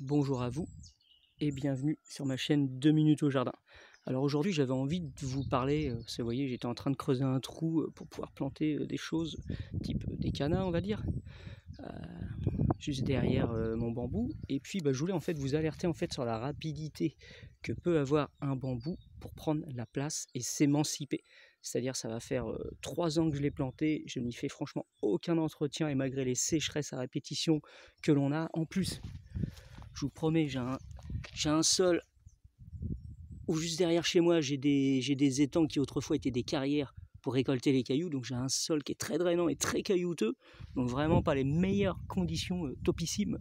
Bonjour à vous et bienvenue sur ma chaîne 2 minutes au jardin. Alors aujourd'hui j'avais envie de vous parler, vous voyez j'étais en train de creuser un trou pour pouvoir planter des choses, type des canards on va dire, euh, juste derrière mon bambou. Et puis je voulais en fait vous alerter en fait sur la rapidité que peut avoir un bambou pour prendre la place et s'émanciper. C'est-à-dire ça va faire 3 ans que je l'ai planté, je n'y fais franchement aucun entretien et malgré les sécheresses à répétition que l'on a en plus. Je vous promets, j'ai un sol où juste derrière chez moi, j'ai des étangs qui autrefois étaient des carrières pour récolter les cailloux. Donc j'ai un sol qui est très drainant et très caillouteux. Donc vraiment pas les meilleures conditions topissimes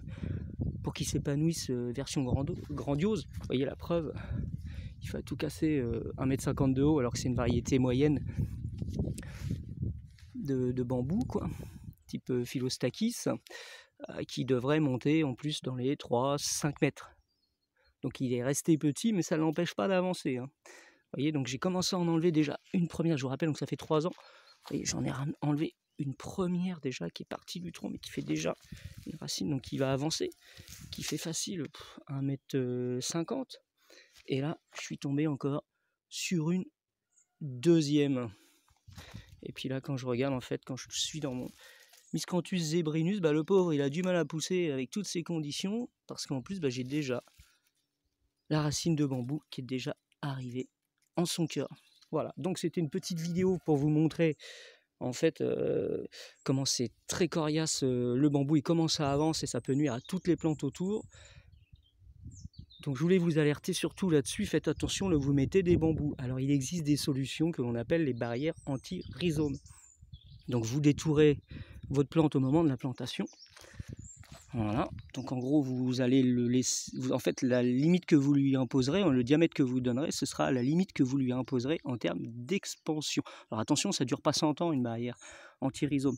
pour qu'il s'épanouisse version grandiose. Vous voyez la preuve, il faut tout casser 1,50 m de haut alors que c'est une variété moyenne de bambou, quoi, type Philostachys, qui devrait monter en plus dans les 3-5 mètres. Donc il est resté petit, mais ça ne l'empêche pas d'avancer. Vous voyez, donc j'ai commencé à en enlever déjà une première, je vous rappelle, donc ça fait 3 ans. Et j'en ai enlevé une première déjà qui est partie du tronc, mais qui fait déjà une racine, donc qui va avancer, qui fait facile 1,50 m. Et là, je suis tombé encore sur une deuxième. Et puis là, quand je regarde, en fait, quand je suis dans mon Miscanthus zebrinus, le pauvre, il a du mal à pousser avec toutes ces conditions, parce qu'en plus, j'ai déjà la racine de bambou qui est déjà arrivée en son cœur. Voilà, donc c'était une petite vidéo pour vous montrer en fait comment c'est très coriace le bambou, il commence à avancer et ça peut nuire à toutes les plantes autour. Donc je voulais vous alerter surtout là-dessus, faites attention, là vous mettez des bambous. Alors il existe des solutions que l'on appelle les barrières anti-rhizome. Donc vous détourez votre plante au moment de la plantation. Voilà, donc en gros vous allez le laisser, en fait la limite que vous lui imposerez, le diamètre que vous donnerez, ce sera la limite que vous lui imposerez en termes d'expansion. Alors attention, ça ne dure pas 100 ans une barrière anti-rhizome,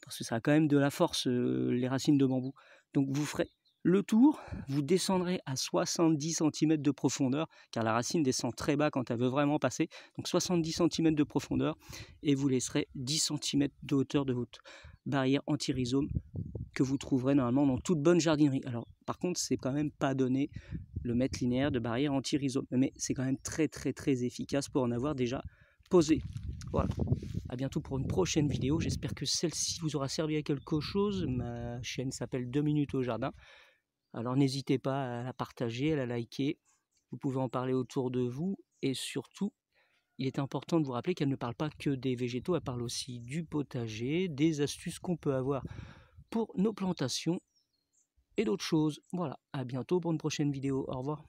parce que ça a quand même de la force les racines de bambou. Donc vous ferez le tour, vous descendrez à 70 cm de profondeur, car la racine descend très bas quand elle veut vraiment passer, donc 70 cm de profondeur, et vous laisserez 10 cm de hauteur de votre barrière anti-rhizome que vous trouverez normalement dans toute bonne jardinerie. Alors par contre, c'est quand même pas donné le mètre linéaire de barrière anti-rhizome, mais c'est quand même très efficace pour en avoir déjà posé. Voilà, à bientôt pour une prochaine vidéo, j'espère que celle-ci vous aura servi à quelque chose. Ma chaîne s'appelle 2 minutes au jardin, alors n'hésitez pas à la partager, à la liker, vous pouvez en parler autour de vous, et surtout, il est important de vous rappeler qu'elle ne parle pas que des végétaux, elle parle aussi du potager, des astuces qu'on peut avoir pour nos plantations et d'autres choses. Voilà, à bientôt pour une prochaine vidéo. Au revoir.